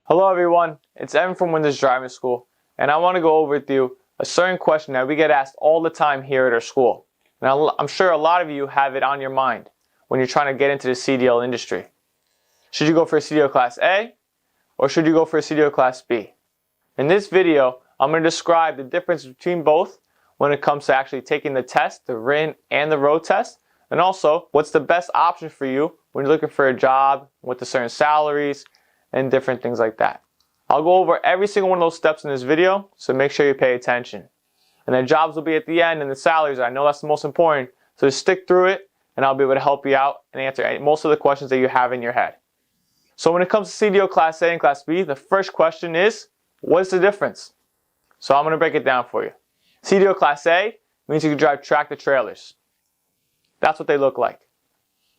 Hello everyone, it's Evan from Winsor Driving School, and I want to go over with you a certain question that we get asked all the time here at our school. And I'm sure a lot of you have it on your mind when you're trying to get into the CDL industry. Should you go for a CDL Class A, or should you go for a CDL Class B? In this video, I'm going to describe the difference between both when it comes to actually taking the test, the written and the road test, and also what's the best option for you when you're looking for a job with the certain salaries and different things like that. I'll go over every single one of those steps in this video, so make sure you pay attention. And the jobs will be at the end, and the salaries, I know that's the most important, so just stick through it and I'll be able to help you out and answer most of the questions that you have in your head. So when it comes to CDL Class A and Class B, the first question is, what's the difference? So I'm going to break it down for you. CDL Class A means you can drive tractor trailers. That's what they look like.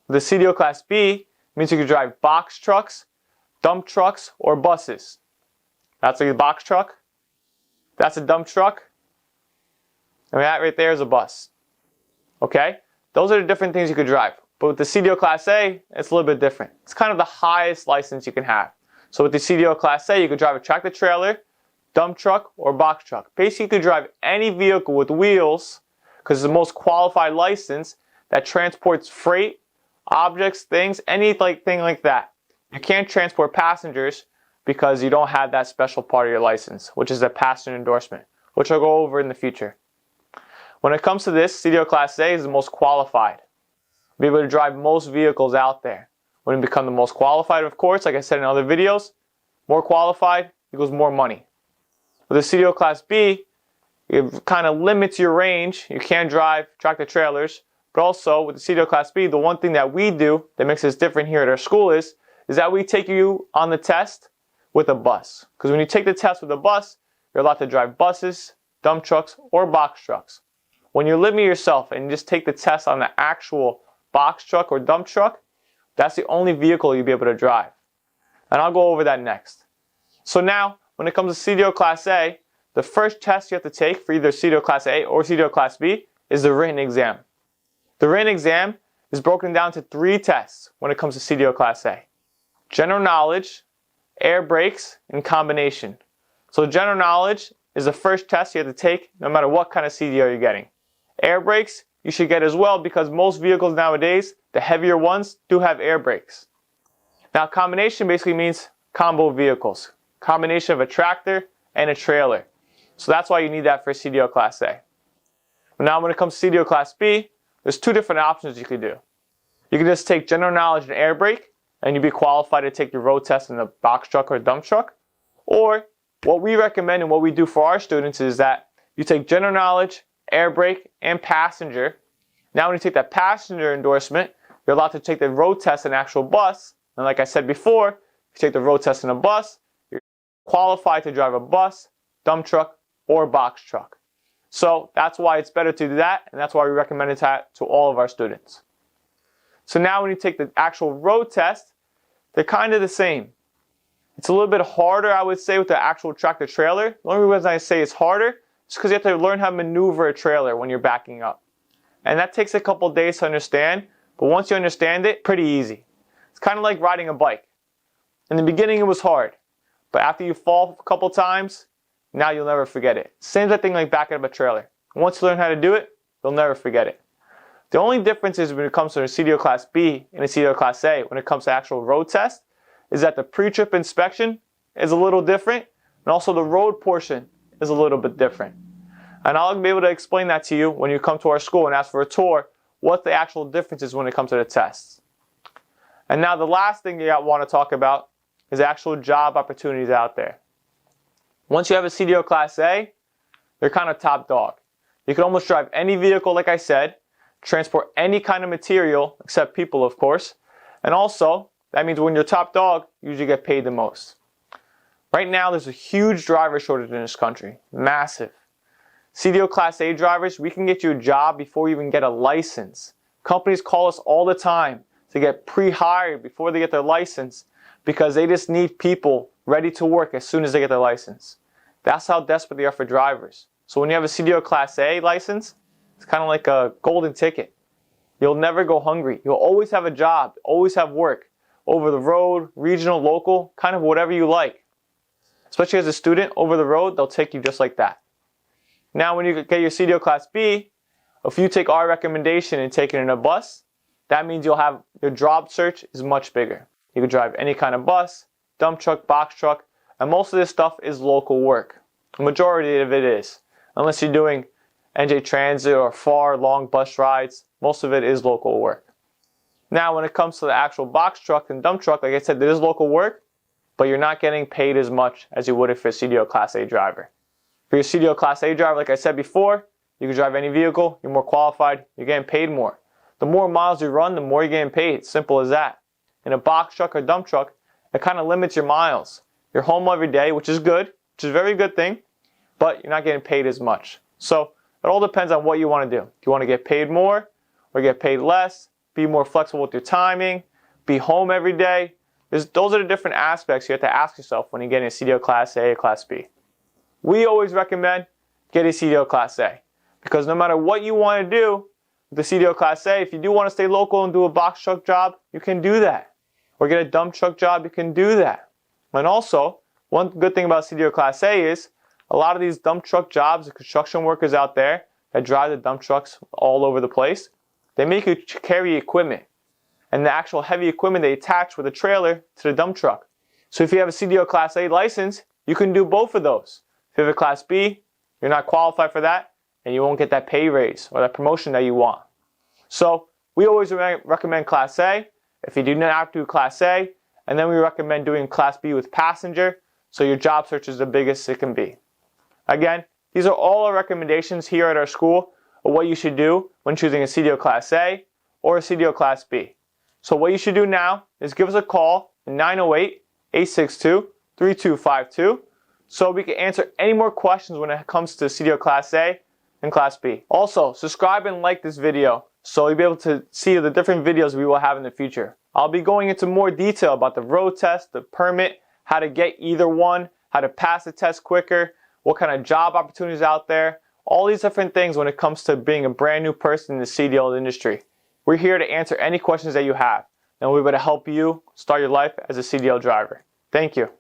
The CDL Class B means you can drive box trucks, dump trucks, or buses. That's a box truck. That's a dump truck. And that right there is a bus. Okay? Those are the different things you could drive. But with the CDL Class A, it's a little bit different. It's kind of the highest license you can have. So with the CDL Class A, you could drive a tractor trailer, dump truck, or box truck. Basically, you could drive any vehicle with wheels because it's the most qualified license that transports freight, objects, things, anything like that. You can't transport passengers because you don't have that special part of your license, which is a passenger endorsement, which I'll go over in the future. When it comes to this, CDL Class A is the most qualified. Be able to drive most vehicles out there. When you become the most qualified, of course, like I said in other videos, more qualified equals more money. With the CDL Class B, it kind of limits your range. You can't drive tractor trailers, but also with the CDL Class B, the one thing that we do that makes us different here at our school is that we take you on the test with a bus. Because when you take the test with a bus, you're allowed to drive buses, dump trucks, or box trucks. When you limit yourself and you just take the test on the actual box truck or dump truck, that's the only vehicle you'll be able to drive. And I'll go over that next. So now, when it comes to CDL Class A, the first test you have to take for either CDL Class A or CDL Class B is the written exam. The written exam is broken down to 3 tests when it comes to CDL Class A. General knowledge, air brakes, and combination. So general knowledge is the first test you have to take no matter what kind of CDL you're getting. Air brakes you should get as well because most vehicles nowadays, the heavier ones, do have air brakes. Now combination basically means combo vehicles. Combination of a tractor and a trailer. So that's why you need that for CDL Class A. Now when it comes to CDL Class B, there's 2 different options you could do. You can just take general knowledge and air brake, and you'd be qualified to take your road test in a box truck or dump truck. Or what we recommend and what we do for our students is that you take general knowledge, air brake, and passenger. Now when you take that passenger endorsement, you're allowed to take the road test in an actual bus. And like I said before, if you take the road test in a bus, you're qualified to drive a bus, dump truck, or box truck. So that's why it's better to do that, and that's why we recommend it to all of our students. So now when you take the actual road test, they're kind of the same. It's a little bit harder, I would say, with the actual tractor trailer. The only reason I say it's harder is because you have to learn how to maneuver a trailer when you're backing up. And that takes a couple days to understand, but once you understand it, pretty easy. It's kind of like riding a bike. In the beginning it was hard, but after you fall a couple times, now you'll never forget it. Same thing like backing up a trailer. Once you learn how to do it, you'll never forget it. The only difference is when it comes to a CDL Class B and a CDL Class A, when it comes to actual road test, is that the pre-trip inspection is a little different, and also the road portion is a little bit different. And I'll be able to explain that to you when you come to our school and ask for a tour, what the actual difference is when it comes to the tests. And now the last thing I want to talk about is actual job opportunities out there. Once you have a CDL Class A, they're kind of top dog. You can almost drive any vehicle, like I said, transport any kind of material, except people, of course. And also, that means when you're top dog, you usually get paid the most. Right now, there's a huge driver shortage in this country. Massive. CDL Class A drivers, we can get you a job before you even get a license. Companies call us all the time to get pre-hired before they get their license because they just need people ready to work as soon as they get their license. That's how desperate they are for drivers. So when you have a CDL Class A license, it's kind of like a golden ticket. You'll never go hungry. You'll always have a job, always have work. Over the road, regional, local, kind of whatever you like. Especially as a student, over the road, they'll take you just like that. Now, when you get your CDL Class B, if you take our recommendation and take it in a bus, that means you'll have your job search is much bigger. You can drive any kind of bus, dump truck, box truck, and most of this stuff is local work. The majority of it is. Unless you're doing NJ Transit or far, long bus rides, most of it is local work. Now, when it comes to the actual box truck and dump truck, like I said, there is local work, but you're not getting paid as much as you would if you're a CDL Class A driver. If you're a CDL Class A driver, like I said before, you can drive any vehicle, you're more qualified, you're getting paid more. The more miles you run, the more you're getting paid. Simple as that. In a box truck or dump truck, it kind of limits your miles. You're home every day, which is good, which is a very good thing, but you're not getting paid as much. So it all depends on what you want to do. Do you want to get paid more or get paid less? Be more flexible with your timing, be home every day. Those are the different aspects you have to ask yourself when you're getting a CDL Class A or Class B. We always recommend getting a CDL Class A because no matter what you want to do with the CDL Class A, if you do want to stay local and do a box truck job, you can do that. Or get a dump truck job, you can do that. And also, one good thing about CDL Class A is a lot of these dump truck jobs, the construction workers out there that drive the dump trucks all over the place, they make you carry equipment. And the actual heavy equipment they attach with a trailer to the dump truck. So if you have a CDL Class A license, you can do both of those. If you have a Class B, you're not qualified for that, and you won't get that pay raise or that promotion that you want. So we always recommend Class A. If you do not have to do Class A, and then we recommend doing Class B with passenger, so your job search is the biggest it can be. Again, these are all our recommendations here at our school of what you should do when choosing a CDL Class A or a CDL Class B. So what you should do now is give us a call at 908-862-3252 so we can answer any more questions when it comes to CDL Class A and Class B. Also, subscribe and like this video so you'll be able to see the different videos we will have in the future. I'll be going into more detail about the road test, the permit, how to get either one, how to pass the test quicker, what kind of job opportunities out there, all these different things when it comes to being a brand new person in the CDL industry. We're here to answer any questions that you have, and we're going to help you start your life as a CDL driver. Thank you.